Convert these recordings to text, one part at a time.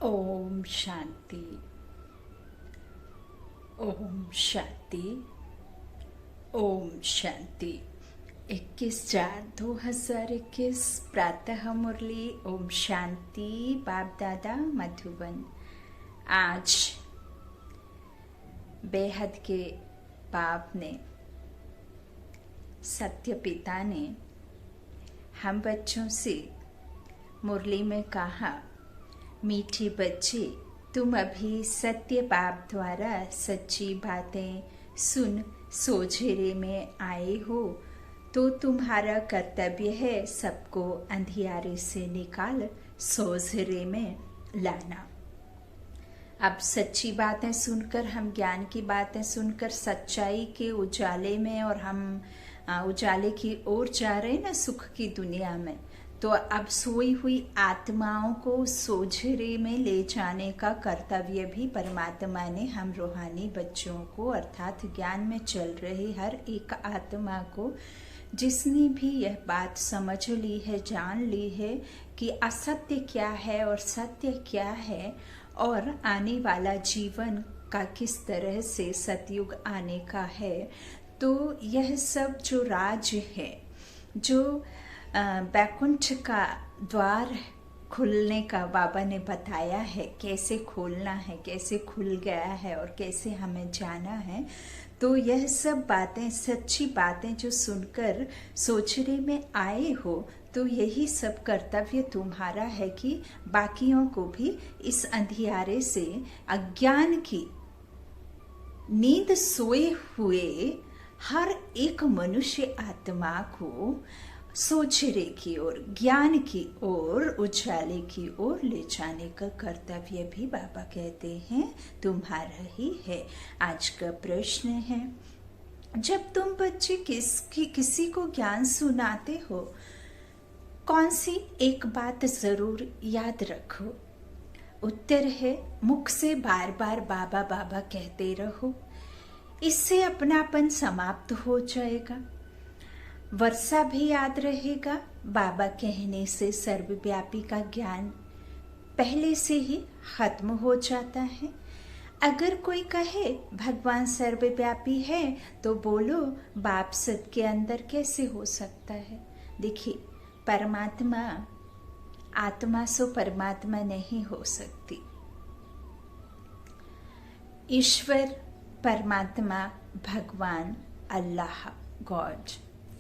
ओम शांति। ओम शांति। ओम शांति। 21/4/2021 प्रातः मुरली। ओम शांति। बाप दादा मधुबन। आज बेहद के बाप ने, सत्य पिता ने हम बच्चों से मुरली में कहा, मीठी बच्चे, तुम अभी सत्य बाप द्वारा सच्ची बातें सुन सोझेरे में आए हो, तो तुम्हारा कर्तव्य है सबको अंधियारे से निकाल सोझेरे में लाना। अब सच्ची बातें सुनकर, हम ज्ञान की बातें सुनकर सच्चाई के उजाले में, और हम उजाले की ओर जा रहे हैं ना, सुख की दुनिया में। तो अब सोई हुई आत्माओं को सोझेरे में ले जाने का कर्तव्य भी परमात्मा ने हम रूहानी बच्चों को, अर्थात ज्ञान में चल रही हर एक आत्मा को, जिसने भी यह बात समझ ली है, जान ली है कि असत्य क्या है और सत्य क्या है, और आने वाला जीवन का किस तरह से सतयुग आने का है। तो यह सब जो राज है, जो बैकुंठ का द्वार खुलने का बाबा ने बताया है, कैसे खोलना है, कैसे खुल गया है और कैसे हमें जाना है। तो यह सब बातें, सच्ची बातें जो सुनकर सोचने में आए हो, तो यही सब कर्तव्य तुम्हारा है कि बाकियों को भी इस अंधियारे से, अज्ञान की नींद सोए हुए हर एक मनुष्य आत्मा को सोचरे की ओर, ज्ञान की ओर, उजाले की ओर ले जाने का कर्तव्य भी बाबा कहते हैं तुम्हारा ही है। आज का प्रश्न है, जब तुम बच्चे किसी को ज्ञान सुनाते हो, कौन सी एक बात जरूर याद रखो? उत्तर है, मुख से बार बार बाबा बाबा कहते रहो, इससे अपनापन समाप्त हो जाएगा। वर्षा भी याद रहेगा, बाबा कहने से सर्वव्यापी का ज्ञान पहले से ही खत्म हो जाता है। अगर कोई कहे भगवान सर्वव्यापी है, तो बोलो बाप सत के अंदर कैसे हो सकता है? देखिए, परमात्मा, आत्मा सो परमात्मा नहीं हो सकती। ईश्वर, परमात्मा, भगवान, अल्लाह, गॉड,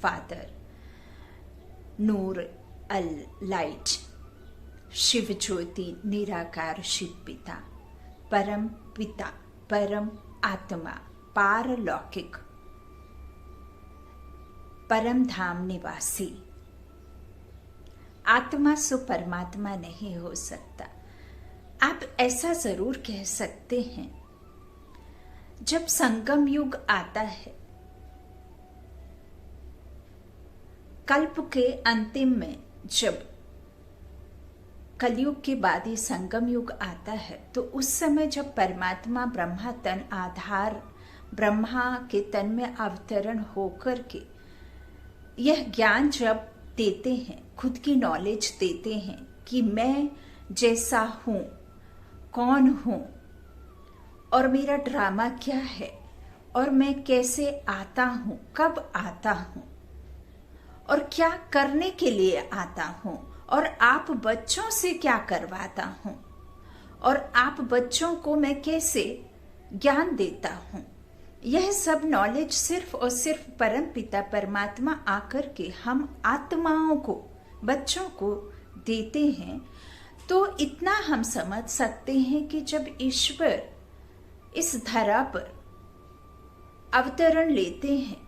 फादर, नूर अल लाइट, शिव ज्योति, निराकार शिव पिता, परम पिता, परम आत्मा, पारलौकिक, परम धाम निवासी। आत्मा सो परमात्मा नहीं हो सकता। आप ऐसा जरूर कह सकते हैं, जब संगम युग आता है, कल्प के अंतिम में, जब कलयुग के बाद ये संगम युग आता है, तो उस समय जब परमात्मा ब्रह्मा तन आधार, ब्रह्मा के तन में अवतरण होकर के यह ज्ञान जब देते हैं, खुद की नॉलेज देते हैं कि मैं जैसा हूं, कौन हूं, और मेरा ड्रामा क्या है, और मैं कैसे आता हूं, कब आता हूं, और क्या करने के लिए आता हूं, और आप बच्चों से क्या करवाता हूं, और आप बच्चों को मैं कैसे ज्ञान देता हूं, यह सब नॉलेज सिर्फ और सिर्फ परम पिता परमात्मा आकर के हम आत्माओं को, बच्चों को देते हैं। तो इतना हम समझ सकते हैं कि जब ईश्वर इस धरा पर अवतरण लेते हैं,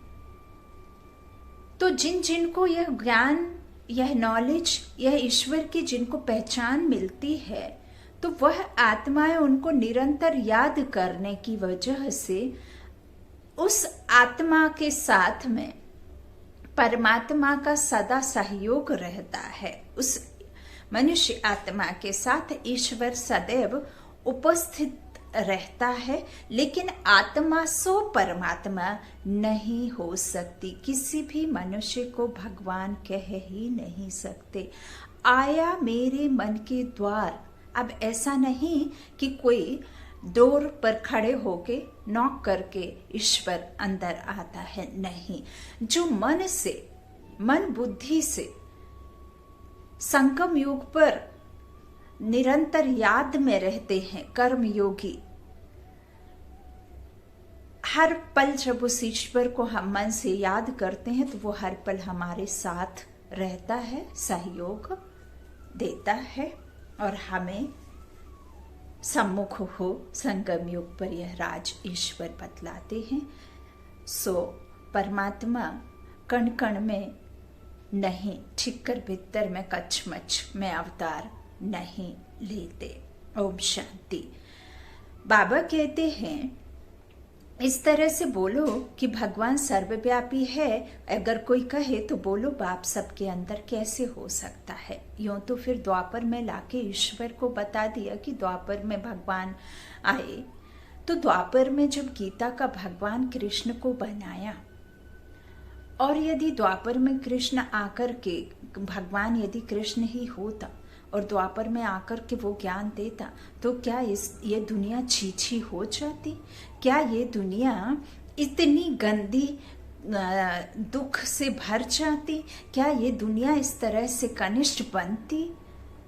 तो जिन जिनको यह ज्ञान, यह नॉलेज, यह ईश्वर की जिनको पहचान मिलती है, तो वह आत्माएं उनको निरंतर याद करने की वजह से उस आत्मा के साथ में परमात्मा का सदा सहयोग रहता है। उस मनुष्य आत्मा के साथ ईश्वर सदैव उपस्थित रहता है, लेकिन आत्मा सो परमात्मा नहीं हो सकती। किसी भी मनुष्य को भगवान कह ही नहीं सकते। आया मेरे मन के द्वार, अब ऐसा नहीं कि कोई डोर पर खड़े होके नॉक करके ईश्वर अंदर आता है, नहीं। जो मन से, मन बुद्धि से संगम युग पर निरंतर याद में रहते हैं, कर्म योगी, हर पल जब उस ईश्वर को हम मन से याद करते हैं तो वो हर पल हमारे साथ रहता है, सहयोग देता है और हमें सम्मुख हो संगम युग पर यह राज ईश्वर बतलाते हैं। सो परमात्मा कण कण में नहीं, ठिक्कर भीतर में कचमच में अवतार नहीं लेते। ओम शांति। बाबा कहते हैं इस तरह से बोलो कि भगवान सर्वव्यापी है। अगर कोई कहे तो बोलो बाप सबके अंदर कैसे हो सकता है। यूं तो फिर द्वापर में लाके ईश्वर को बता दिया कि द्वापर में भगवान आए। तो द्वापर में जब गीता का भगवान कृष्ण को बनाया, और यदि द्वापर में कृष्ण आकर के, भगवान यदि कृष्ण ही होता और द्वापर में आकर के वो ज्ञान देता, तो क्या ये दुनिया छीछी हो जाती? क्या ये दुनिया इतनी गंदी दुख से भर जाती? क्या ये दुनिया इस तरह से कनिष्ठ बनती?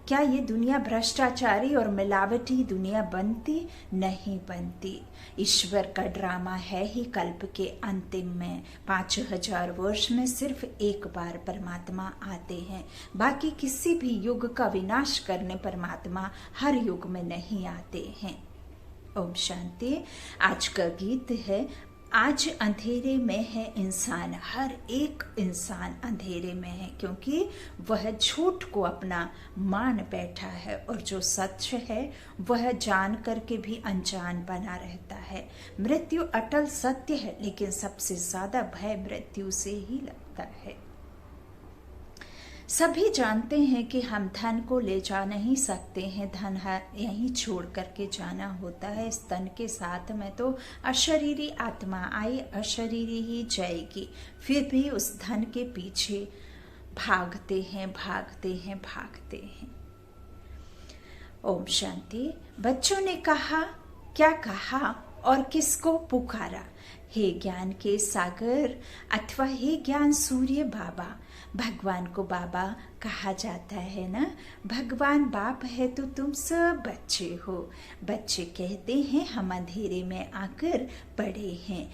क्या ये दुनिया भ्रष्टाचारी और मिलावटी दुनिया बनती? नहीं बनती। ईश्वर का ड्रामा है ही कल्प के अंतिम में। 5000 वर्ष में सिर्फ एक बार परमात्मा आते हैं। बाकी किसी भी युग का विनाश करने परमात्मा हर युग में नहीं आते हैं। ओम शांति। आज का गीत है, आज अंधेरे में है इंसान, हर एक इंसान अंधेरे में है क्योंकि वह झूठ को अपना मान बैठा है और जो सच है वह जान करके भी अनजान बना रहता है। मृत्यु अटल सत्य है, लेकिन सबसे ज्यादा भय मृत्यु से ही लगता है। सभी जानते हैं कि हम धन को ले जा नहीं सकते हैं, धन यहीं छोड़ करके जाना होता है। इस तन के साथ में तो अशरीरी आत्मा आई, अशरीरी ही जाएगी। फिर भी उस धन के पीछे भागते हैं, भागते हैं, भागते हैं। ओम शांति। बच्चों ने कहा, क्या कहा और किसको पुकारा? हे ज्ञान के सागर अथवा हे ज्ञान सूर्य बाबा। भगवान को बाबा कहा जाता है ना। भगवान बाप है तो तुम सब बच्चे हो। बच्चे कहते हैं हम अंधेरे में आकर पड़े हैं,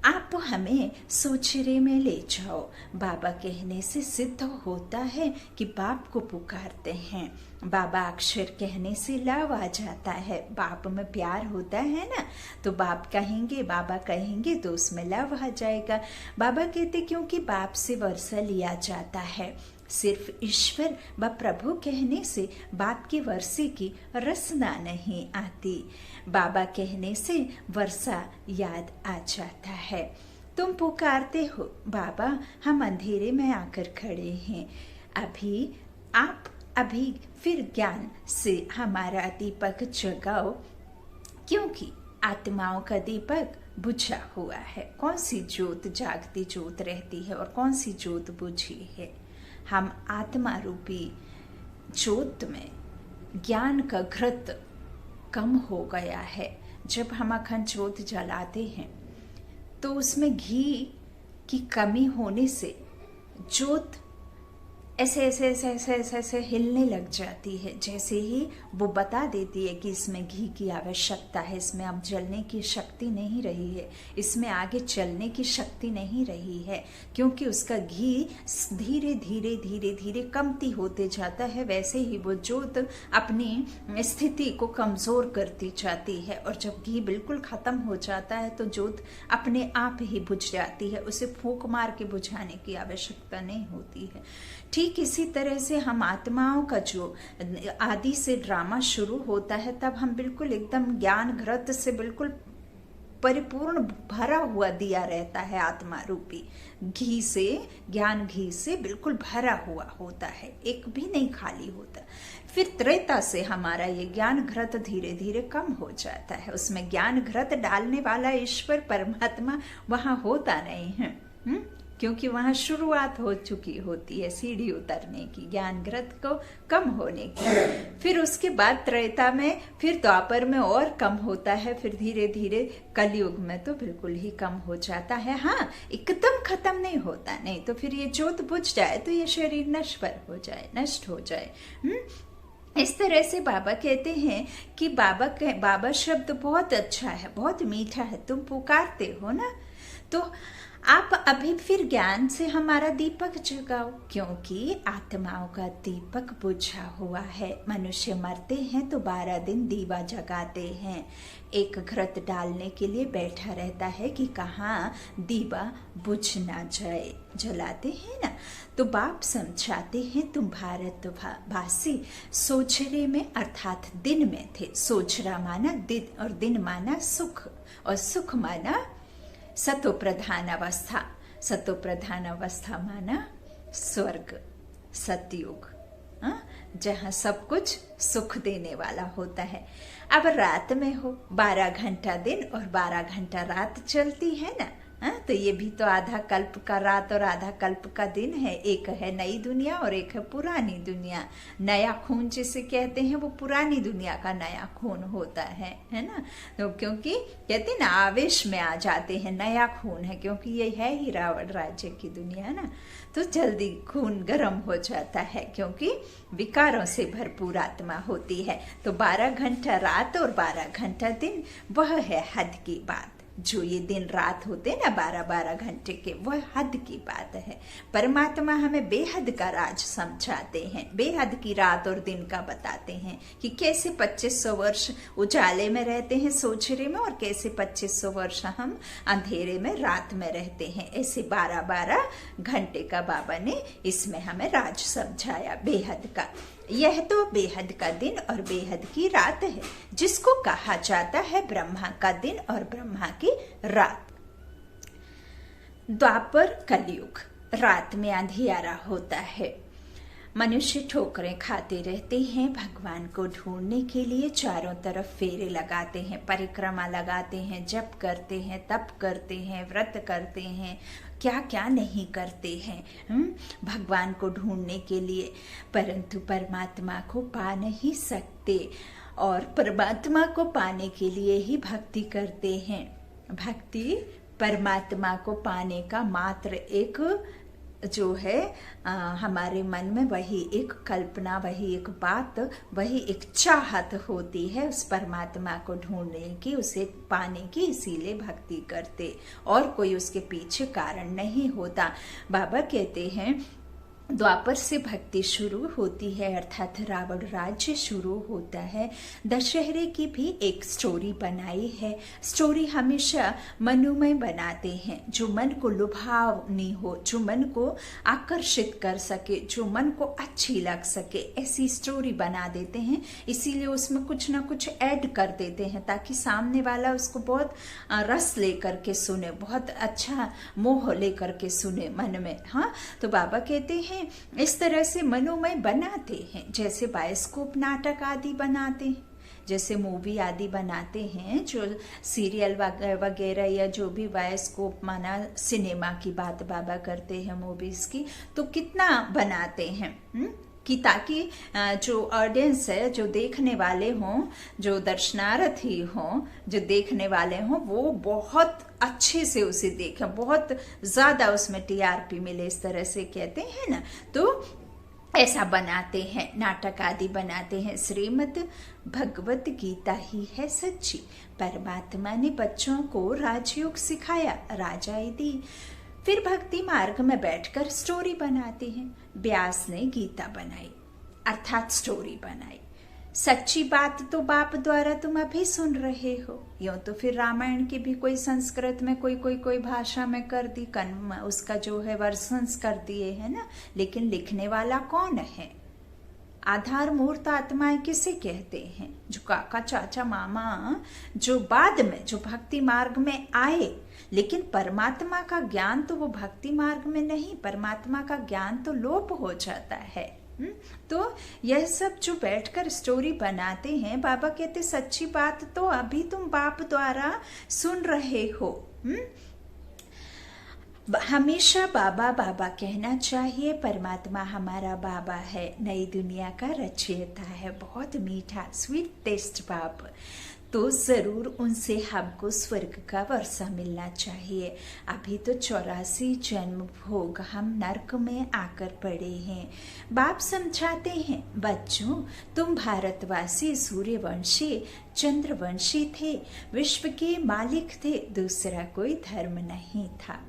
आप हमें सोचरे में ले जाओ। बाबा कहने से सिद्ध होता है कि बाप को पुकारते हैं। बाबा अक्षर कहने से लव आ जाता है। बाप में प्यार होता है ना, तो बाप कहेंगे, बाबा कहेंगे तो उसमें लव आ जाएगा। बाबा कहते क्योंकि बाप से वर्षा लिया जाता है। सिर्फ ईश्वर व प्रभु कहने से बाप की वर्षे की रसना नहीं आती। बाबा कहने से वर्षा याद आ जाता है। तुम पुकारते हो बाबा, हम अंधेरे में आकर खड़े हैं। अभी फिर ज्ञान से हमारा दीपक जगाओ, क्योंकि आत्माओं का दीपक बुझा हुआ है। कौन सी ज्योत जागती ज्योत रहती है और कौन सी ज्योत बुझी है? हम आत्मा रूपी ज्योत में ज्ञान का घृत कम हो गया है। जब हम अखंड ज्योत जलाते हैं तो उसमें घी की कमी होने से ज्योत ऐसे ऐसे ऐसे ऐसे ऐसे ऐसे हिलने लग जाती है। जैसे ही वो बता देती है कि इसमें घी की आवश्यकता है, इसमें अब जलने की शक्ति नहीं रही है, इसमें आगे चलने की शक्ति नहीं रही है, क्योंकि उसका घी धीरे धीरे धीरे धीरे कमती होते जाता है। वैसे ही वो ज्योत अपनी स्थिति को कमजोर करती जाती है और जब घी बिल्कुल खत्म हो जाता है तो ज्योत अपने आप ही बुझ जाती है। उसे फूंक मार के बुझाने की आवश्यकता नहीं होती है। ठीक इसी तरह से हम आत्माओं का जो आदि से ड्रामा शुरू होता है, तब हम बिल्कुल एकदम ज्ञान घृत से बिल्कुल परिपूर्ण भरा हुआ दिया रहता है। आत्मा रूपी घी से, ज्ञान घी से बिल्कुल भरा हुआ होता है, एक भी नहीं खाली होता। फिर त्रेता से हमारा ये ज्ञान घृत धीरे धीरे कम हो जाता है। उसमें ज्ञान घृत डालने वाला ईश्वर परमात्मा वहां होता नहीं है। क्योंकि वहां शुरुआत हो चुकी होती है सीढ़ी उतरने की, ज्ञान घृत को कम होने की। फिर उसके बाद त्रेता में, फिर द्वापर में और कम होता है, फिर धीरे धीरे कलयुग में तो बिल्कुल ही कम हो जाता है। हाँ, एकदम खत्म नहीं होता, नहीं तो फिर ये ज्योत बुझ जाए तो ये शरीर नष्ट हो जाए। इस तरह से बाबा कहते हैं कि बाबा शब्द बहुत अच्छा है, बहुत मीठा है, तुम पुकारते हो ना, तो आप अभी फिर ज्ञान से हमारा दीपक जगाओ, क्योंकि आत्माओं का दीपक बुझा हुआ है। मनुष्य मरते हैं तो 12 दिन दीवा जगाते हैं, एक घृत डालने के लिए बैठा रहता है कि कहाँ दीवा बुझ ना जाए, जलाते हैं ना। तो बाप समझाते हैं तुम भारतवासी सोचरे में अर्थात दिन में थे। सोचरा माना दिन और दिन माना सुख, और सुख माना सतो प्रधान अवस्था, सतो प्रधान अवस्था माना स्वर्ग, सतयुग, जहाँ सब कुछ सुख देने वाला होता है। अब रात में हो, 12 घंटा दिन और 12 घंटा रात चलती है ना, तो ये भी तो आधा कल्प का रात और आधा कल्प का दिन है। एक है नई दुनिया और एक है पुरानी दुनिया। नया खून जिसे कहते हैं वो पुरानी दुनिया का नया खून होता है ना। तो क्योंकि कहते हैं ना, आवेश में आ जाते हैं, नया खून है, क्योंकि ये है ही रावण राज्य की दुनिया ना, तो जल्दी खून गर्म हो जाता है, क्योंकि विकारों से भरपूर आत्मा होती है। तो 12 घंटा रात और 12 घंटा दिन, वह है हद की बात। जो ये दिन रात होते हैं ना 12-12 घंटे के, वह हद की बात है। परमात्मा हमें बेहद का राज समझाते हैं, बेहद की रात और दिन का बताते हैं कि कैसे 2500 वर्ष उजाले में रहते हैं सोचरे में, और कैसे 2500 वर्ष हम अंधेरे में रात में रहते हैं। ऐसे 12-12 घंटे का बाबा ने इसमें हमें राज समझाया बेहद का। यह तो बेहद का दिन और बेहद की रात है, जिसको कहा जाता है ब्रह्मा का दिन और ब्रह्मा की रात। द्वापर कलयुग, रात में अंधियारा होता है। मनुष्य ठोकरें खाते रहते हैं, भगवान को ढूंढने के लिए चारों तरफ फेरे लगाते हैं, परिक्रमा लगाते हैं, जप करते हैं, तप करते हैं, व्रत करते हैं, क्या क्या नहीं करते हैं भगवान को ढूंढने के लिए, परंतु परमात्मा को पा नहीं सकते। और परमात्मा को पाने के लिए ही भक्ति करते हैं। भक्ति परमात्मा को पाने का मात्र एक जो है हमारे मन में वही एक कल्पना, वही एक बात, वही एक चाहत होती है उस परमात्मा को ढूंढने की, उसे पाने की, इसीलिए भक्ति करते, और कोई उसके पीछे कारण नहीं होता। बाबा कहते हैं द्वापर से भक्ति शुरू होती है, अर्थात रावण राज्य शुरू होता है। दशहरे की भी एक स्टोरी बनाई है। स्टोरी हमेशा मनोमय बनाते हैं, जो मन को लुभावनी हो, जो मन को आकर्षित कर सके, जो मन को अच्छी लग सके, ऐसी स्टोरी बना देते हैं। इसीलिए उसमें कुछ ना कुछ ऐड कर देते हैं, ताकि सामने वाला उसको बहुत रस लेकर के सुने, बहुत अच्छा मोह लेकर के सुने मन में। हाँ, तो बाबा कहते हैं इस तरह से मनोमय बनाते हैं, जैसे बायोस्कोप नाटक आदि बनाते हैं, जैसे मूवी आदि बनाते हैं, जो सीरियल वगैरह या जो भी बायोस्कोप माना सिनेमा की बात बाबा करते हैं, मूवीज की, तो कितना बनाते हैं कि ताकि जो ऑडियंस है, जो देखने वाले हों, जो दर्शनार्थी हों, जो देखने वाले हों, वो बहुत अच्छे से उसे देखें, बहुत ज्यादा उसमें टीआरपी मिले, इस तरह से कहते हैं ना। तो ऐसा बनाते हैं, नाटक आदि बनाते हैं। श्रीमद् भगवत गीता ही है सच्ची। परमात्मा ने बच्चों को राजयोग सिखाया, राजाई दी। फिर भक्ति मार्ग में बैठकर स्टोरी बनाते हैं। व्यास ने गीता बनाई, अर्थात स्टोरी बनाई। सच्ची बात तो बाप द्वारा तुम अभी सुन रहे हो। यूं तो फिर रामायण की भी कोई संस्कृत में कोई भाषा में कर दी, उसका जो है वर्जन्स कर दिए है ना, लेकिन लिखने वाला कौन है? आधार मूर्त आत्माएं किसे कहते हैं? जो काका चाचा मामा जो बाद में जो भक्ति मार्ग में आए, लेकिन परमात्मा का ज्ञान तो वो भक्ति मार्ग में नहीं, परमात्मा का ज्ञान तो लोप हो जाता है। तो यह सब जो बैठकर स्टोरी बनाते हैं, बाबा कहते सच्ची बात तो अभी तुम बाप द्वारा सुन रहे हो। हमेशा बाबा बाबा कहना चाहिए। परमात्मा हमारा बाबा है, नई दुनिया का रचयिता है, बहुत मीठा स्वीट टेस्ट बाप। तो जरूर उनसे हमको स्वर्ग का वर्षा मिलना चाहिए। अभी तो 84 जन्म भोग हम नर्क में आकर पड़े हैं। बाप समझाते हैं, बच्चों तुम भारतवासी सूर्यवंशी चंद्रवंशी थे, विश्व के मालिक थे, दूसरा कोई धर्म नहीं था।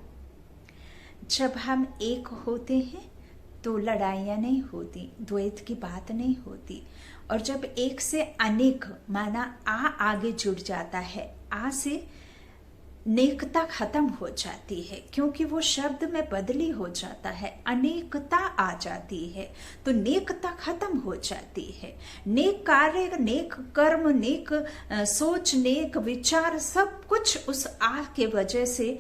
जब हम एक होते हैं तो लड़ाइयाँ नहीं होती, द्वैत की बात नहीं होती। और जब एक से अनेक माना आगे जुड़ जाता है, से नेकता खत्म हो जाती है, क्योंकि वो शब्द में बदली हो जाता है, अनेकता आ जाती है, तो नेकता खत्म हो जाती है। नेक कार्य, नेक कर्म, नेक सोच, नेक विचार, सब कुछ उस के वजह से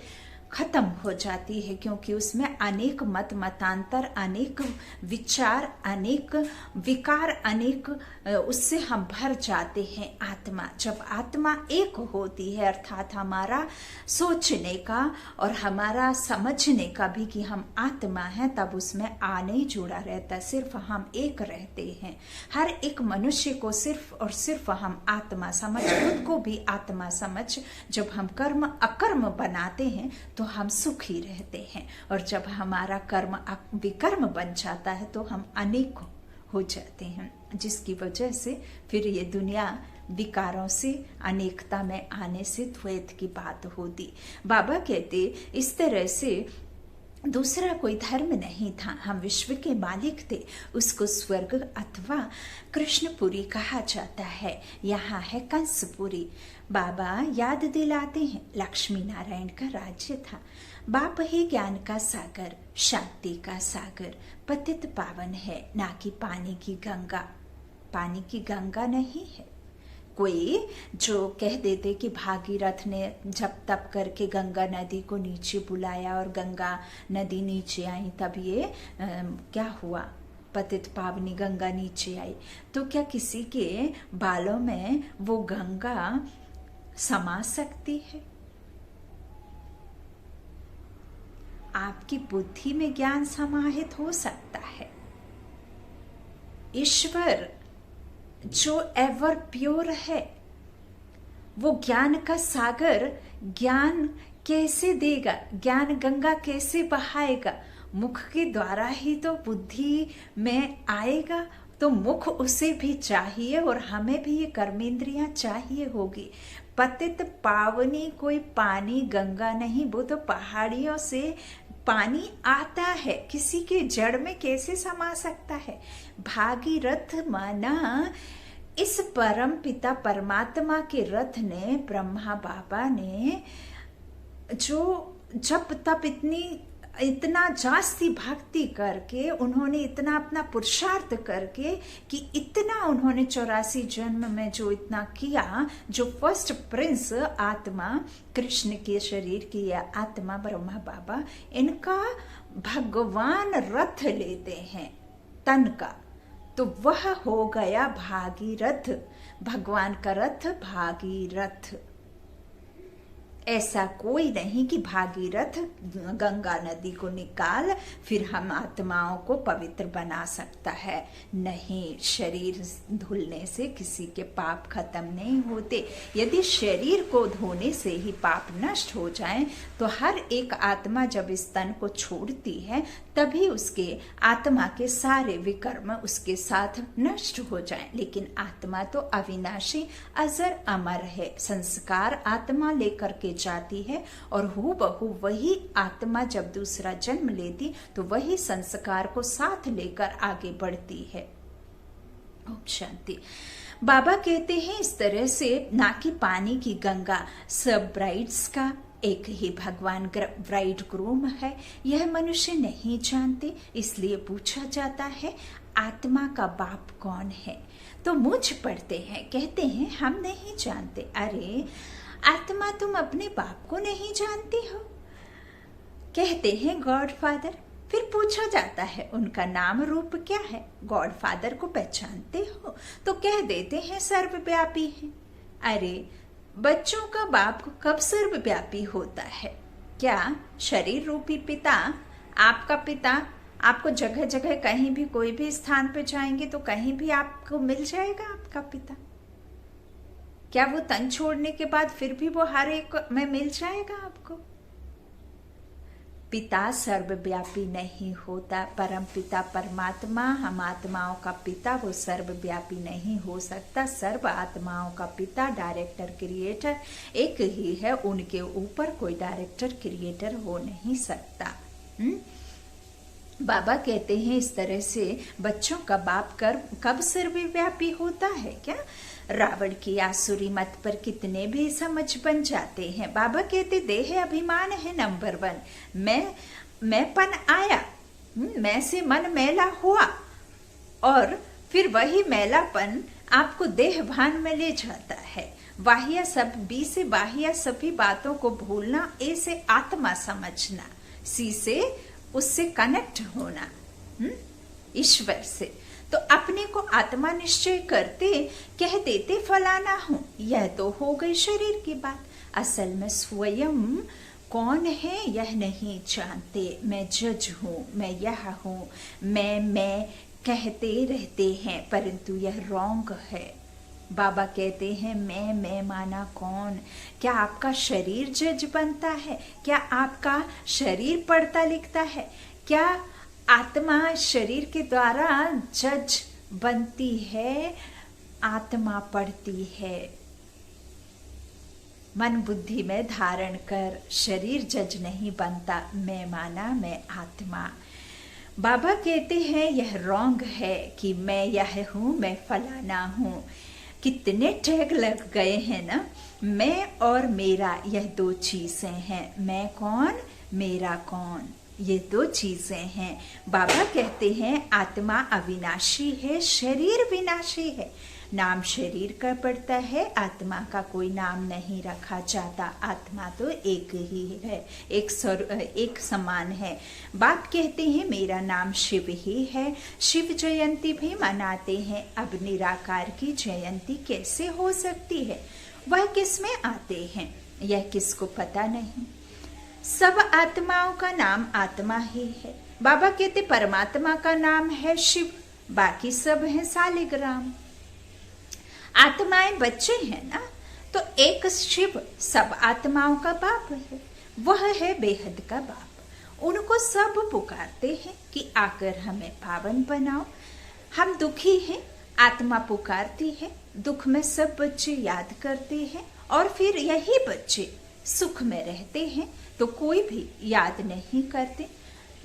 खत्म हो जाती है, क्योंकि उसमें अनेक मत मतांतर, अनेक विचार, अनेक विकार, अनेक उससे हम भर जाते हैं। आत्मा जब आत्मा एक होती है, अर्थात हमारा सोचने का और हमारा समझने का भी कि हम आत्मा हैं, तब उसमें नहीं जुड़ा रहता, सिर्फ हम एक रहते हैं। हर एक मनुष्य को सिर्फ और सिर्फ हम आत्मा समझ, खुद को भी आत्मा समझ, जब हम कर्म अकर्म बनाते हैं तो हम सुखी रहते हैं। और जब हमारा कर्म विकर्म बन जाता है तो हम अनेक हो जाते हैं, जिसकी वजह से फिर ये दुनिया विकारों से अनेकता में आने से द्वैत की बात होती। बाबा कहते इस तरह से दूसरा कोई धर्म नहीं था, हम विश्व के मालिक थे। उसको स्वर्ग अथवा कृष्णपुरी कहा जाता है। यहाँ है कंसपुरी। बाबा याद दिलाते हैं, लक्ष्मी नारायण का राज्य था। बाप ही ज्ञान का सागर, शांति का सागर, पतित पावन है, ना कि पानी की गंगा। पानी की गंगा नहीं है। कोई जो कह देते कि भागीरथ ने जप तप करके गंगा नदी को नीचे बुलाया और गंगा नदी नीचे आई, तब ये क्या हुआ, पतित पावनी गंगा नीचे आई। तो क्या किसी के बालों में वो गंगा समा सकती है? आपकी बुद्धि में ज्ञान समाहित हो सकता है। ईश्वर जो एवर प्योर है, वो ज्ञान का सागर ज्ञान कैसे देगा, ज्ञान गंगा कैसे बहाएगा? मुख के द्वारा ही तो बुद्धि में आएगा, तो मुख उसे भी चाहिए और हमें भी ये कर्मेंद्रियां चाहिए होगी। पतित पावनी कोई पानी गंगा नहीं, वो तो पहाड़ियों से पानी आता है, किसी के जड़ में कैसे समा सकता है? भागीरथ माना इस परम पिता परमात्मा के रथ ने, ब्रह्मा बाबा ने जो जब तब इतना जास्ती भक्ति करके, उन्होंने इतना अपना पुरुषार्थ करके कि इतना उन्होंने 84 जन्म में जो इतना किया, जो फर्स्ट प्रिंस आत्मा कृष्ण के शरीर की यह आत्मा ब्रह्मा बाबा, इनका भगवान रथ लेते हैं तन का, तो वह हो गया भागीरथ। भगवान का रथ भागीरथ। ऐसा कोई नहीं कि भागीरथ गंगा नदी को निकाल फिर हम आत्माओं को पवित्र बना सकता है। नहीं, शरीर धुलने से किसी के पाप खत्म नहीं होते। यदि शरीर को धोने से ही पाप नष्ट हो जाए तो हर एक आत्मा जब इस तन को छोड़ती है तभी उसके आत्मा के सारे विकर्म उसके साथ नष्ट हो जाएं। लेकिन आत्मा तो अविनाशी अजर अमर है। संस्कार आत्मा लेकर के जाती है और हूबहू वही आत्मा जब दूसरा जन्म लेती तो वही संस्कार को साथ लेकर आगे बढ़ती है। ओम शांति। बाबा कहते हैं इस तरह से ना कि पानी की गंगा, सब ब्राइड्स का एक ही भगवान ब्राइड ग्रूम है, यह मनुष्य नहीं जानते। इसलिए पूछा जाता है आत्मा का बाप कौन है, तो मुझ पढ़ते हैं, कहते हैं हम नहीं जानते। अरे आत्मा तुम अपने बाप को नहीं जानती हो? कहते हैं गॉड फादर। फिर पूछा जाता है उनका नाम रूप क्या है, गॉड फादर को पहचानते हो? तो कह देते हैं सर्वव्यापी है। अरे बच्चों का बाप कब सर्वव्यापी होता है? क्या शरीर रूपी पिता, आपका पिता, आपको जगह जगह कहीं भी कोई भी स्थान पे जाएंगे तो कहीं भी आपको मिल जाएगा आपका पिता? क्या वो तन छोड़ने के बाद फिर भी वो हर एक में मिल जाएगा आपको? पिता सर्वव्यापी नहीं होता। परम पिता परमात्मा, हम आत्माओं का पिता, वो सर्वव्यापी नहीं हो सकता। सर्व आत्माओं का पिता, डायरेक्टर क्रिएटर एक ही है, उनके ऊपर कोई डायरेक्टर क्रिएटर हो नहीं सकता। बाबा कहते हैं इस तरह से बच्चों का बाप कब सर्वव्यापी होता है? क्या रावण की आसुरी मत पर कितने भी समझ बन जाते हैं। बाबा कहते देह अभिमान है नंबर 1। मैंपन आया, मैं से मन मैला हुआ और फिर वही मैलापन आपको देह भान में ले जाता है। बाह्य सब बी से बाह्य सभी बातों को भूलना, ए से आत्मा समझना, सी से उससे कनेक्ट होना ईश्वर से। तो अपने को आत्मा निश्चय करते कह देते फलाना हूं, यह तो हो गई शरीर की बात। असल में स्वयं कौन है यह नहीं जानते। मैं जज हूं, मैं यह हूं, मैं कहते रहते हैं, परंतु यह रॉन्ग है। बाबा कहते हैं मैं माना कौन? क्या आपका शरीर जज बनता है? क्या आपका शरीर पढ़ता लिखता है? क्या आत्मा शरीर के द्वारा जज बनती है? आत्मा पढ़ती है। मन बुद्धि में धारण कर शरीर जज नहीं बनता। मैं माना मैं आत्मा। बाबा कहते हैं यह रॉन्ग है कि मैं यह हूं, मैं फलाना हूं। कितने टैग लग गए हैं ना। मैं और मेरा यह 2 चीजें हैं। मैं कौन, मेरा कौन, ये 2 चीजें हैं। बाबा कहते हैं आत्मा अविनाशी है, शरीर विनाशी है। नाम शरीर का पड़ता है, आत्मा का कोई नाम नहीं रखा जाता। आत्मा तो एक ही है, एक समान है। बाप कहते हैं मेरा नाम शिव ही है। शिव जयंती भी मनाते हैं। अब निराकार की जयंती कैसे हो सकती है? वह किस में आते हैं यह किसको पता नहीं। सब आत्माओं का नाम आत्मा ही है। बाबा कहते परमात्मा का नाम है शिव, बाकी सब है सालिग्राम। आत्माएं बच्चे हैं ना, तो एक शिव सब आत्माओं का बाप है। वह है बेहद का बाप। उनको सब पुकारते हैं कि आकर हमें पावन बनाओ। हम दुखी हैं, आत्मा पुकारती है। दुख में सब बच्चे याद करते हैं और फिर यही बच्चे सुख में रहते हैं तो कोई भी याद नहीं करते।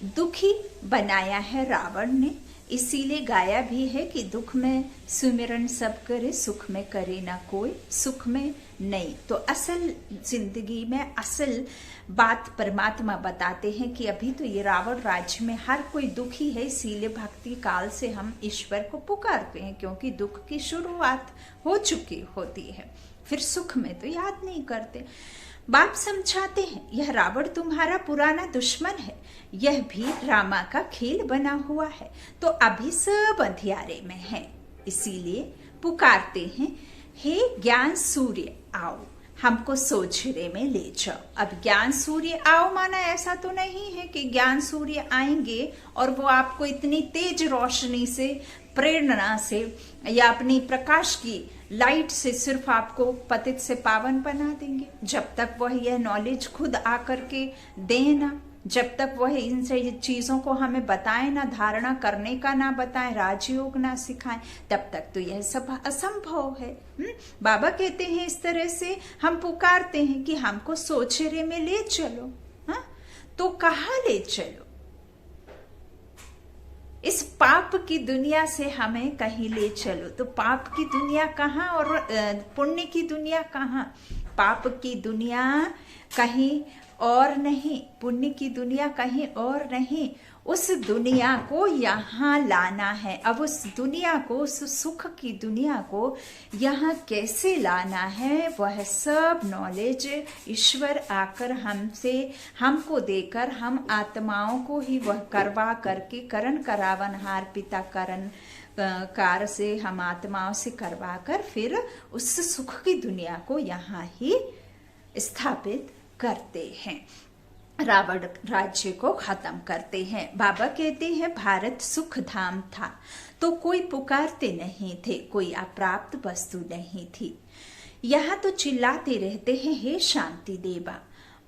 दुखी बनाया है रावण ने, इसीलिए गाया भी है कि दुख में सुमिरन सब करे, सुख में करे ना कोई, सुख में नहीं। तो असल जिंदगी में असल बात परमात्मा बताते हैं कि अभी तो ये रावण राज्य में हर कोई दुखी है, इसीलिए भक्ति काल से हम ईश्वर को पुकारते हैं, क्योंकि दुख की शुरुआत हो चुकी होती है। फिर सुख में तो याद नहीं करते। बाप समझाते हैं यह रावण तुम्हारा पुराना दुश्मन है, यह भी ड्रामा का खेल बना हुआ है, तो अभी सब अंधियारे में है। इसीलिए पुकारते हैं हे ज्ञान सूर्य आओ, हमको सोझरे में ले जाओ। अब ज्ञान सूर्य आओ माना ऐसा तो नहीं है कि ज्ञान सूर्य आएंगे और वो आपको इतनी तेज रोशनी से, प्रेरणा से या अपनी प्रकाश की लाइट से सिर्फ आपको पतित से पावन बना देंगे। जब तक वह यह नॉलेज खुद आकर के दें ना, जब तक वह इन चीजों को हमें बताए ना, धारणा करने का ना बताएं, राजयोग ना सिखाएं, तब तक तो यह सब असंभव है। बाबा कहते हैं इस तरह से हम पुकारते हैं कि हमको सोचरे में ले चलो। तो कहाँ ले चलो? इस पाप की दुनिया से हमें कहीं ले चलो। तो पाप की दुनिया कहाँ और पुण्य की दुनिया कहाँ? पाप की दुनिया कहीं और नहीं, पुण्य की दुनिया कहीं और नहीं। उस दुनिया को यहाँ लाना है। अब उस दुनिया को, उस सुख की दुनिया को यहाँ कैसे लाना है, वह सब नॉलेज ईश्वर आकर हमको देकर हम आत्माओं को ही वह करवा करके, करण करावनहार पिता करण कार से हम आत्माओं से करवा कर फिर उस सुख की दुनिया को यहाँ ही स्थापित करते हैं। रावण राज्य को खत्म करते हैं। बाबा कहते हैं भारत सुख धाम था तो कोई पुकारते नहीं थे, कोई अप्राप्त वस्तु नहीं थी। यहाँ तो चिल्लाते रहते हैं हे शांति देवा।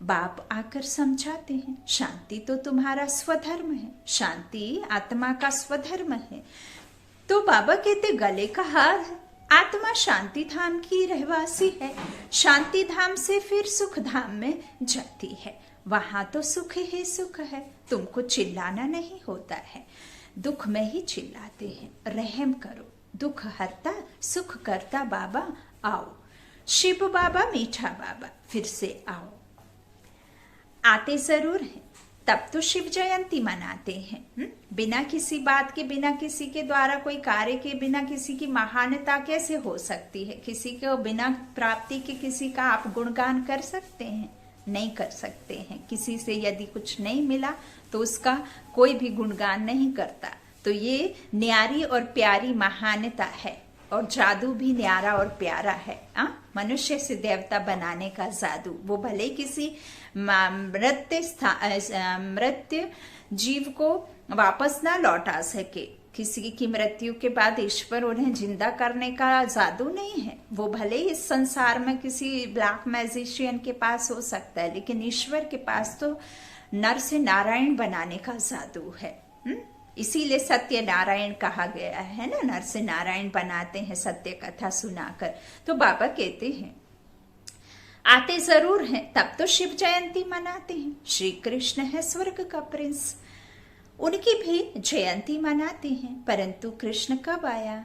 बाप आकर समझाते हैं शांति तो तुम्हारा स्वधर्म है, शांति आत्मा का स्वधर्म है। तो बाबा कहते गले का हार है, आत्मा शांति धाम की रहवासी है, शांति धाम से फिर सुख धाम में जाती है। वहां तो सुख ही सुख है, तुमको चिल्लाना नहीं होता है, दुख में ही चिल्लाते हैं। रहम करो, दुख हरता सुख करता बाबा आओ। शिव बाबा मीठा बाबा फिर से आओ। आते जरूर हैं, तब तो शिव जयंती मनाते हैं। बिना किसी बात के, बिना किसी के द्वारा कोई कार्य के, बिना किसी की महानता कैसे हो सकती है? किसी को बिना प्राप्ति के किसी का आप गुणगान कर सकते हैं? नहीं कर सकते हैं। किसी से यदि कुछ नहीं मिला तो उसका कोई भी गुणगान नहीं करता। तो ये न्यारी और प्यारी महानता है, और जादू भी न्यारा और प्यारा है। मनुष्य से देवता बनाने का जादू, वो भले किसी मृत्य जीव को वापस ना लौटा सके, किसी की मृत्यु के बाद ईश्वर उन्हें जिंदा करने का जादू नहीं है। वो भले इस संसार में किसी ब्लैक मैजिशियन के पास हो सकता है, लेकिन ईश्वर के पास तो नर से नारायण बनाने का जादू है। इसीलिए सत्य नारायण कहा गया है ना, नर से नारायण बनाते हैं सत्य कथा सुनाकर। तो बाबा कहते हैं आते जरूर हैं, तब तो शिव जयंती मनाते हैं। श्री कृष्ण है स्वर्ग का प्रिंस, उनकी भी जयंती मनाते हैं। परंतु कृष्ण कब आया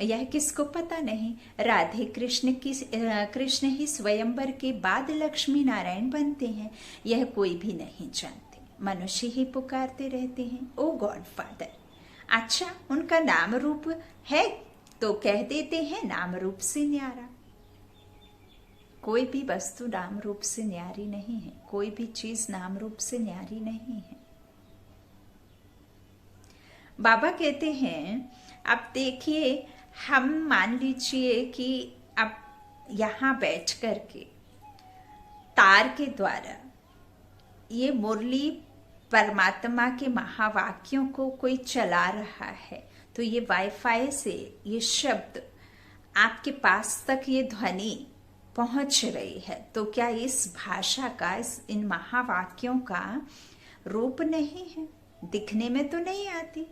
यह किसको पता नहीं। राधे कृष्ण ही स्वयंवर के बाद लक्ष्मी नारायण बनते हैं, यह कोई भी नहीं जानते। मनुष्य ही पुकारते रहते हैं ओ गॉड फादर। अच्छा, उनका नाम रूप है तो कह देते हैं नाम रूप से न्यारा। कोई भी वस्तु नाम रूप से न्यारी नहीं है, कोई भी चीज नाम रूप से न्यारी नहीं है। बाबा कहते हैं अब देखिए, हम मान लीजिए कि अब यहां बैठ करके तार के द्वारा ये मुरली परमात्मा के महावाक्यों को कोई चला रहा है, तो ये वाईफाई से ये शब्द आपके पास तक ये ध्वनि पहुंच रही है। तो क्या इस भाषा का, इन महावाक्यों का रूप नहीं है? दिखने में तो नहीं आती,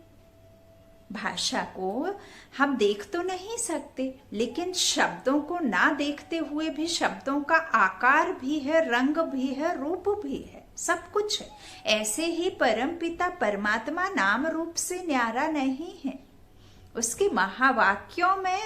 भाषा को हम देख तो नहीं सकते, लेकिन शब्दों को ना देखते हुए भी शब्दों का आकार भी है, रंग भी है, रूप भी है, सब कुछ है। ऐसे ही परमपिता परमात्मा नाम रूप से न्यारा नहीं है। उसके महावाक्यों में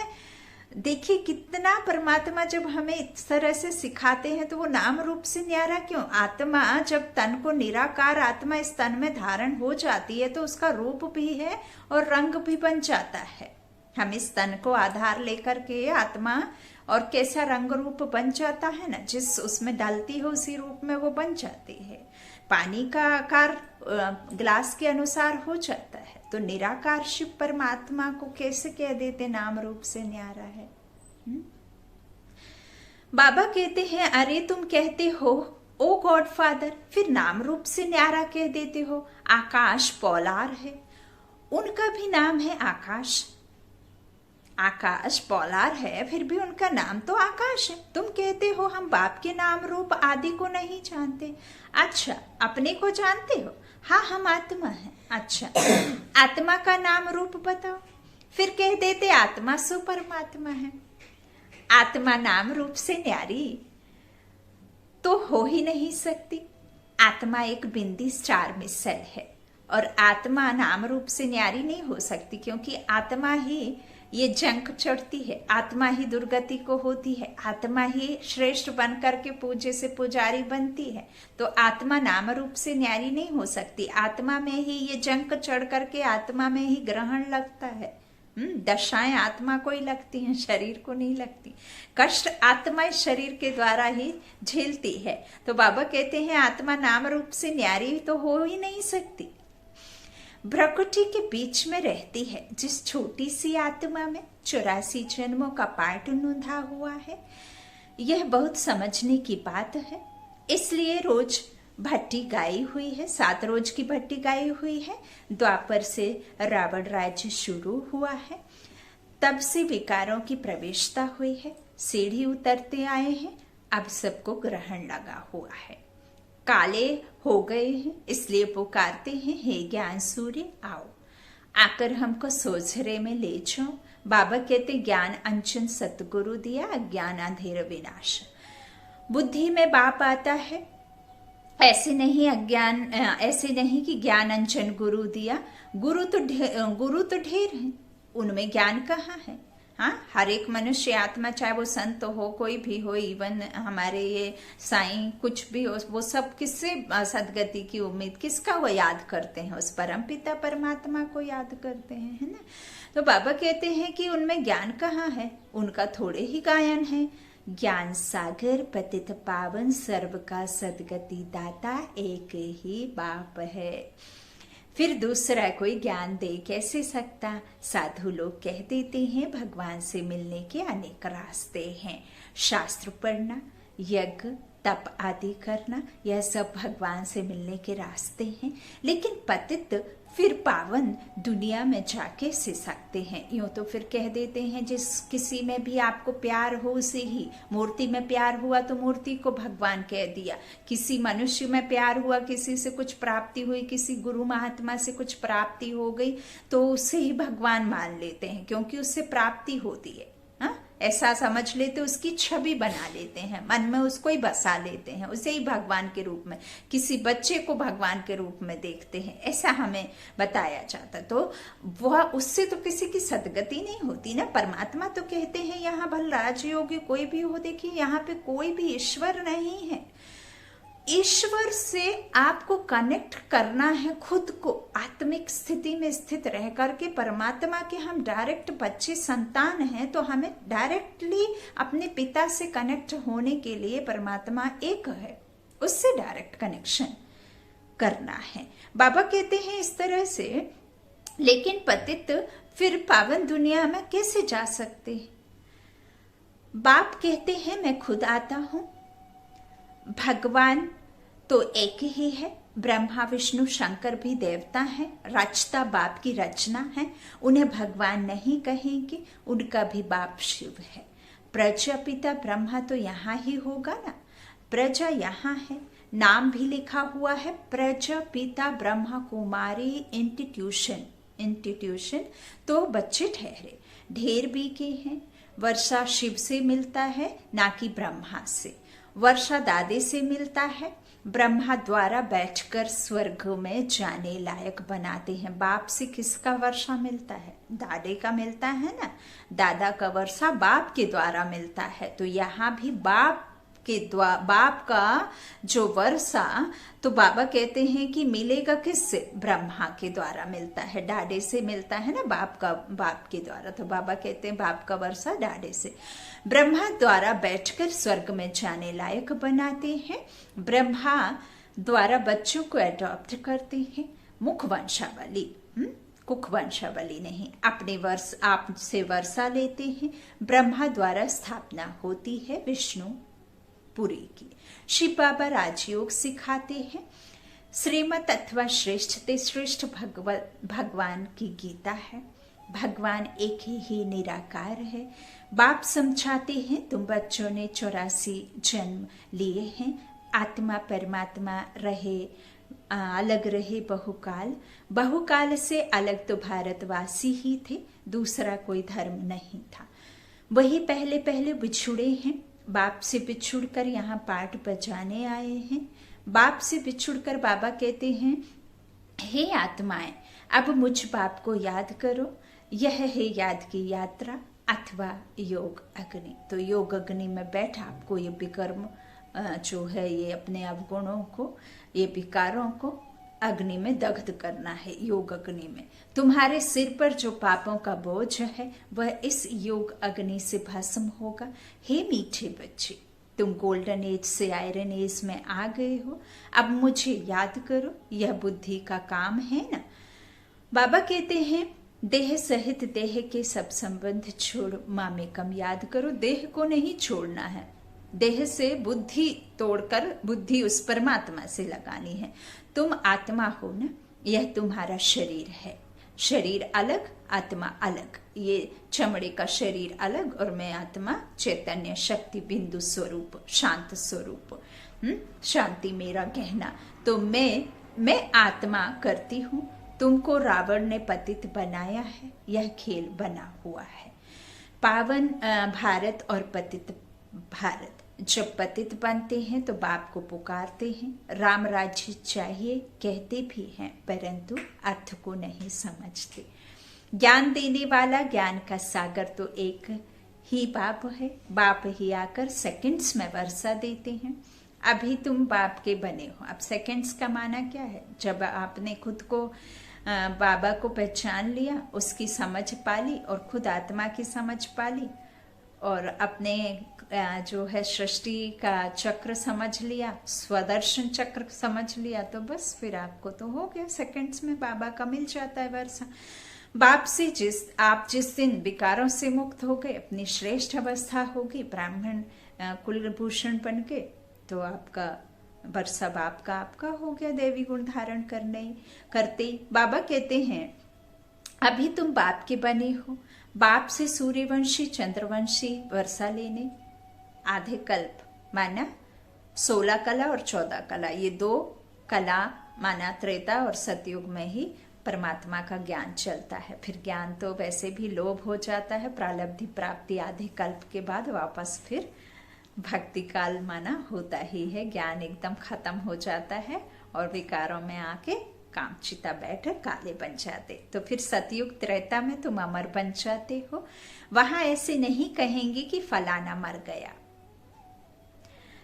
देखिए कितना परमात्मा जब हमें इस तरह से सिखाते हैं तो वो नाम रूप से न्यारा क्यों? आत्मा जब तन को, निराकार आत्मा इस तन में धारण हो जाती है तो उसका रूप भी है और रंग भी बन जाता है। हम इस तन को आधार लेकर के आत्मा और कैसा रंग रूप बन जाता है ना, जिस उसमें डालती है उसी रूप में वो बन जाती है। पानी का आकार ग्लास के अनुसार हो जाता है। तो निराकार शिव परमात्मा को कैसे कह देते नाम रूप से न्यारा है? बाबा कहते हैं अरे तुम कहते हो ओ गॉड फादर, फिर नाम रूप से न्यारा कह देते हो। आकाश पोलार है, उनका भी नाम है आकाश। आकाश पोलार है, फिर भी उनका नाम तो आकाश है। तुम कहते हो हम बाप के नाम रूप आदि को नहीं जानते। अच्छा, अपने को जानते हो? हाँ, हम आत्मा हैं। अच्छा, आत्मा का नाम रूप बताओ। फिर कह देते आत्मा सो परमात्मा है। आत्मा नाम रूप से न्यारी तो हो ही नहीं सकती। आत्मा एक बिंदी स्टार मिसल है और आत्मा नाम रूप से न्यारी नहीं हो सकती, क्योंकि आत्मा ही ये जंक चढ़ती है, आत्मा ही दुर्गति को होती है, आत्मा ही श्रेष्ठ बन करके पूज्य से पुजारी बनती है। तो आत्मा नाम रूप से न्यारी नहीं हो सकती। आत्मा में ही ये जंक चढ़ करके आत्मा में ही ग्रहण लगता है। दशाएं आत्मा को ही लगती हैं, शरीर को नहीं लगती। कष्ट आत्मा इस शरीर के द्वारा ही झेलती है। तो बाबा कहते हैं आत्मा नाम रूप से न्यारी तो हो ही नहीं सकती। भ्रकुटी के बीच में रहती है जिस छोटी सी आत्मा में 84 जन्मों का पाठ नूंधा हुआ है। यह बहुत समझने की बात है। इसलिए रोज भट्टी गाई हुई है, 7 रोज की भट्टी गाई हुई है। द्वापर से रावण राज्य शुरू हुआ है, तब से विकारों की प्रवेशता हुई है, सीढ़ी उतरते आए हैं, अब सबको ग्रहण लगा हुआ है, काले हो गए हैं, इसलिए पुकारते हैं हे ज्ञान सूर्य आओ, आकर हमको सोझरे में ले जाओ। बाबा कहते ज्ञान अंचन सतगुरु दिया, अज्ञान अंधेर विनाश। बुद्धि में बाप आता है, ऐसे नहीं कि ज्ञान अंचन गुरु दिया। गुरु तो ढेर है, उनमें ज्ञान कहाँ है। हाँ, हर एक मनुष्य आत्मा, चाहे वो संत हो, कोई भी हो, इवन हमारे ये साईं कुछ भी हो, वो सब किससे सदगति की उम्मीद, किसका वो याद करते हैं? उस परम पिता परमात्मा को याद करते हैं, है ना। तो बाबा कहते हैं कि उनमें ज्ञान कहाँ है, उनका थोड़े ही गायन है। ज्ञान सागर पतित पावन सर्व का सदगति दाता एक ही बाप है, फिर दूसरा कोई ज्ञान दे कैसे सकता। साधु लोग कह देते हैं भगवान से मिलने के अनेक रास्ते हैं, शास्त्र पढ़ना, यज्ञ तप आदि करना, यह सब भगवान से मिलने के रास्ते हैं। लेकिन पतित फिर पावन दुनिया में जाके से सकते हैं। यूं तो फिर कह देते हैं जिस किसी में भी आपको प्यार हो उसे ही, मूर्ति में प्यार हुआ तो मूर्ति को भगवान कह दिया, किसी मनुष्य में प्यार हुआ, किसी से कुछ प्राप्ति हुई, किसी गुरु महात्मा से कुछ प्राप्ति हो गई तो उसे ही भगवान मान लेते हैं, क्योंकि उससे प्राप्ति होती है। हाँ, ऐसा समझ लेते, उसकी छवि बना लेते हैं, मन में उसको ही बसा लेते हैं, उसे ही भगवान के रूप में, किसी बच्चे को भगवान के रूप में देखते हैं, ऐसा हमें बताया जाता। तो वह उससे तो किसी की सदगति नहीं होती ना। परमात्मा तो कहते हैं यहाँ भल राजयोगी कोई भी हो, देखिए यहाँ पे कोई भी ईश्वर नहीं है। ईश्वर से आपको कनेक्ट करना है खुद को, आत्मिक स्थिति में स्थित रह करके। परमात्मा के हम डायरेक्ट बच्चे संतान हैं, तो हमें डायरेक्टली अपने पिता से कनेक्ट होने के लिए परमात्मा एक है, उससे डायरेक्ट कनेक्शन करना है। बाबा कहते हैं इस तरह से। लेकिन पतित फिर पावन दुनिया में कैसे जा सकते हैं? बाप कहते हैं मैं खुद आता हूं। भगवान तो एक ही है, ब्रह्मा विष्णु शंकर भी देवता हैं, रचता बाप की रचना है, उन्हें भगवान नहीं कहेंगे, उनका भी बाप शिव है। प्रजापिता ब्रह्मा तो यहाँ ही होगा ना, प्रजा यहाँ है, नाम भी लिखा हुआ है प्रजापिता ब्रह्मा कुमारी इंस्टीट्यूशन। तो बच्चे ठहरे, ढेर भी के हैं। वर्षा शिव से मिलता है, ना कि ब्रह्मा से। वर्षा दादे से मिलता है, ब्रह्मा द्वारा बैठकर स्वर्ग में जाने लायक बनाते हैं। बाप से किसका वर्षा मिलता है? दादे का मिलता है ना। दादा का वर्षा बाप के द्वारा मिलता है। तो यहाँ भी बाप का जो वर्षा, तो बाबा कहते हैं कि मिलेगा किससे? ब्रह्मा के द्वारा मिलता है, डाडे से मिलता है ना, बाप के द्वारा। तो बाबा कहते हैं बाप का वर्षा डाडे से, ब्रह्मा द्वारा बैठकर स्वर्ग में जाने लायक बनाते हैं। ब्रह्मा द्वारा बच्चों को अडॉप्ट करते हैं। मुख वंशावली, कुख वंशावली नहीं, अपने आपसे वर्षा लेते हैं। ब्रह्मा द्वारा स्थापना होती है विष्णु पुरी की। शिव बाबा राजयोग सिखाते हैं। श्रीमत अथवा श्रेष्ठ ते श्रेष्ठ भगवान की गीता है। भगवान एक ही निराकार है। बाप समझाते हैं तुम बच्चों ने 84 जन्म लिए हैं, आत्मा परमात्मा रहे अलग रहे बहुकाल से अलग तो भारतवासी ही थे, दूसरा कोई धर्म नहीं था। वही पहले बिछुड़े हैं, बाप से बिछुड़कर यहाँ पाठ बजाने आए हैं। बाप से बिछुड़कर बाबा कहते हैं हे आत्माएं, अब मुझ बाप को याद करो, यह है याद की यात्रा अथवा योग अग्नि। तो योग अग्नि में बैठ आपको ये विकर्म जो है, ये अपने अवगुणों को, ये विकारों को अग्नि में दग्ध करना है। योग अग्नि में तुम्हारे सिर पर जो पापों का बोझ है वह इस योग अग्नि से भस्म होगा। हे मीठे बच्चे, तुम गोल्डन एज से आयरन एज में आ गए हो, अब मुझे याद करो, यह बुद्धि का काम है ना। बाबा कहते हैं देह सहित देह के सब संबंध छोड़ मामेकम याद करो। देह को नहीं छोड़ना है, देह से बुद्धि तोड़कर बुद्धि उस परमात्मा से लगानी है। तुम आत्मा हो ना, यह तुम्हारा शरीर है। शरीर अलग, आत्मा अलग। ये चमड़े का शरीर अलग और मैं आत्मा चैतन्य शक्ति बिंदु स्वरूप, शांत स्वरूप। शांति मेरा कहना। तो मैं आत्मा करती हूँ। तुमको रावण ने पतित बनाया है, यह खेल बना हुआ है। पावन भारत और पतित भारत। जब पतित बनते हैं तो बाप को पुकारते हैं, राम राज्य चाहिए कहते भी हैं, परंतु अर्थ को नहीं समझते। ज्ञान देने वाला, ज्ञान का सागर तो एक ही बाप है। बाप ही आकर सेकंड्स में वर्षा देते हैं। अभी तुम बाप के बने हो। अब सेकंड्स का माना क्या है? जब आपने खुद को बाबा को पहचान लिया, उसकी समझ पाली और खुद आत्मा की समझ पाली और अपने जो है सृष्टि का चक्र समझ लिया, स्वदर्शन चक्र समझ लिया, तो बस फिर आपको तो हो गया। सेकंड्स में बाबा का मिल जाता है वर्षा। बाप से आप जिस दिन विकारों से मुक्त हो गए, अपनी श्रेष्ठ अवस्था होगी, ब्राह्मण कुलभूषण बन के, तो आपका वर्षा बाप का आपका हो गया, देवी गुण धारण करते। बाबा कहते हैं अभी तुम बाप के बने हो। बाप से सूर्यवंशी चंद्रवंशी वर्षा लेने आधे कल्प माना 16 कला और 14 कला, ये 2 कला माना त्रेता और सतयुग में ही परमात्मा का ज्ञान चलता है। फिर ज्ञान तो वैसे भी लोभ हो जाता है, प्रारब्धि प्राप्ति आधे कल्प के बाद वापस फिर भक्ति काल माना होता ही है। ज्ञान एकदम खत्म हो जाता है और विकारों में आके कामचिता बैठ काले बन जाते। तो फिर सतयुग त्रेता में तुम अमर बन जाते हो। वहां ऐसे नहीं कहेंगे कि फलाना मर गया।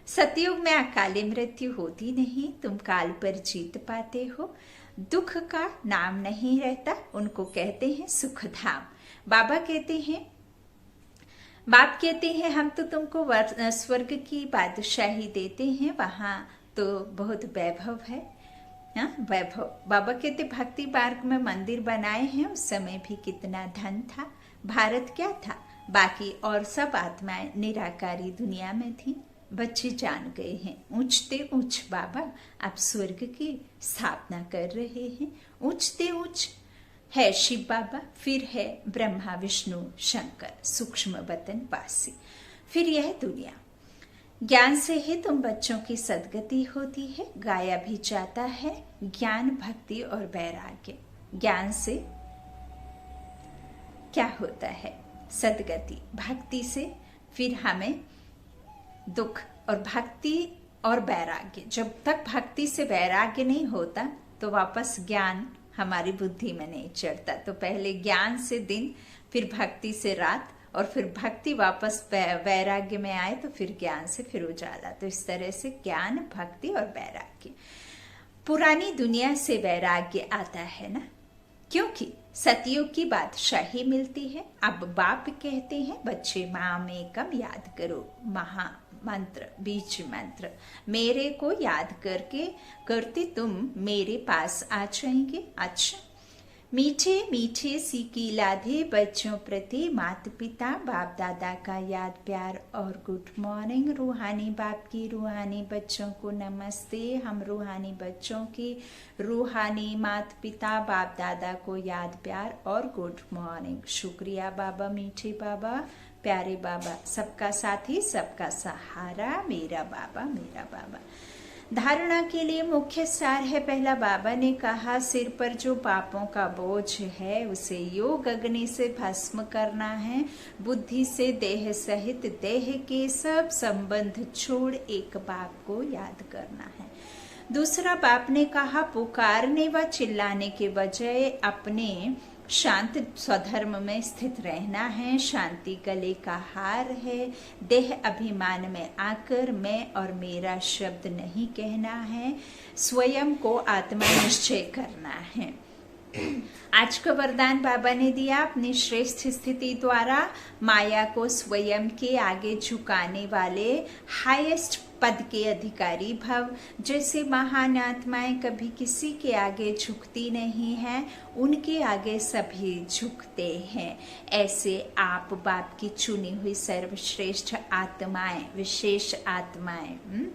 सतयुग में अकाले मृत्यु होती नहीं, तुम काल पर जीत पाते हो। दुख का नाम नहीं रहता, उनको कहते हैं सुखधाम। बाबा कहते हैं, बाप कहते हैं हम तो तुमको स्वर्ग की बादशाही देते हैं, वहां तो बहुत वैभव है। वैभव। बाबा कहते भक्ति मार्ग में मंदिर बनाए हैं, उस समय भी कितना धन था। भारत क्या था, बाकी और सब आत्माएं निराकारी दुनिया में थी। बच्चे जान गए हैं, ऊंचते ऊंच बाबा आप स्वर्ग की स्थापना कर रहे हैं। ऊंचते ऊंच है शिव बाबा, फिर है ब्रह्मा विष्णु शंकर सूक्ष्म वतन वासी, फिर यह दुनिया। ज्ञान से ही तुम बच्चों की सदगति होती है, गाया भी जाता है ज्ञान भक्ति और वैराग्य। ज्ञान से क्या होता है? सदगति। भक्ति से फिर हमें दुख, और भक्ति और वैराग्य। जब तक भक्ति से वैराग्य नहीं होता तो वापस ज्ञान हमारी बुद्धि में नहीं चढ़ता। तो पहले ज्ञान से दिन, फिर भक्ति से रात, और फिर भक्ति वापस वैराग्य में आए तो फिर ज्ञान से फिर उजाला। तो इस तरह से ज्ञान भक्ति और वैराग्य। पुरानी दुनिया से वैराग्य आता है ना, क्योंकि सतयुग की बादशाही मिलती है। अब बाप कहते हैं बच्चे माम एकम याद करो, महा मंत्र बीच मंत्र मेरे को याद करते तुम मेरे पास आ जाएंगे। अच्छा, मीठे मीठे सीखी लाधे बच्चों प्रति माता पिता बाप दादा का याद प्यार और गुड मॉर्निंग। रूहानी बाप की रूहानी बच्चों को नमस्ते। हम रूहानी बच्चों की रूहानी माता पिता बाप दादा को याद प्यार और गुड मॉर्निंग। शुक्रिया बाबा, मीठे बाबा, प्यारे बाबा, सबका साथी सबका सहारा, मेरा बाबा मेरा बाबा। धारणा के लिए मुख्य सार है। पहला, बाबा ने कहा सिर पर जो पापों का बोझ है उसे योग अग्नि से भस्म करना है। बुद्धि से देह सहित देह के सब संबंध छोड़ एक बाप को याद करना है। दूसरा, बाप ने कहा पुकारने व चिल्लाने के बजाय अपने शांत स्वधर्म में स्थित रहना है। शांति गले का हार है। देह अभिमान में आकर मैं और मेरा शब्द नहीं कहना है। स्वयं को आत्मा निश्चय करना है। आज का वरदान बाबा ने दिया, अपनी श्रेष्ठ स्थिति द्वारा माया को स्वयं के आगे झुकाने वाले हाईएस्ट पद के अधिकारी भव। जैसे महान आत्माएं कभी किसी के आगे झुकती नहीं हैं, उनके आगे सभी झुकते हैं। ऐसे आप बाप की चुनी हुई सर्वश्रेष्ठ आत्माएं, विशेष आत्माएं,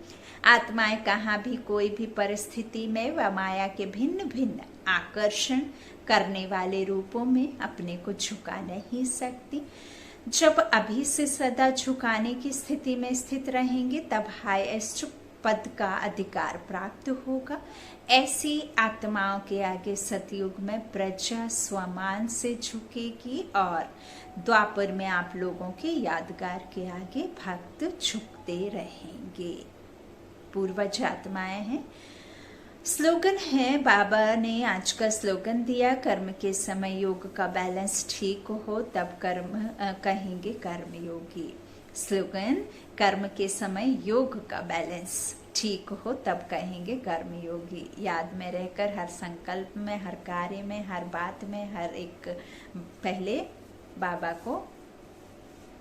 आत्माएं कहाँ भी कोई भी परिस्थिति में व माया के भिन्न भिन्न आकर्षण करने वाले रूपों में अपने को झुका नहीं सकती। जब अभी से सदा झुकाने की स्थिति में स्थित रहेंगे तब हाईएस्ट पद का अधिकार प्राप्त होगा। ऐसी आत्माओं के आगे सतयुग में प्रजा स्वमान से झुकेगी और द्वापर में आप लोगों के यादगार के आगे भक्त झुकते रहेंगे। पूर्वज आत्माएं हैं। स्लोगन है, बाबा ने आज का स्लोगन दिया, कर्म के समय योग का बैलेंस ठीक हो तब कर्म कहेंगे कर्मयोगी। स्लोगन, कर्म के समय योग का बैलेंस ठीक हो तब कहेंगे कर्मयोगी। याद में रहकर हर संकल्प में, हर कार्य में, हर बात में, हर एक पहले बाबा को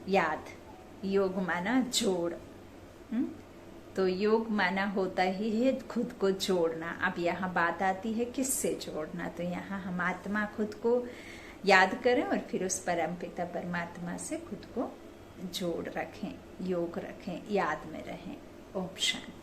याद। योग माना जोड़, तो योग माना होता ही है खुद को जोड़ना। अब यहाँ बात आती है किससे जोड़ना, तो यहाँ हम आत्मा खुद को याद करें और फिर उस परमपिता परमात्मा से खुद को जोड़ रखें, योग रखें, याद में रहें। ओम शांति।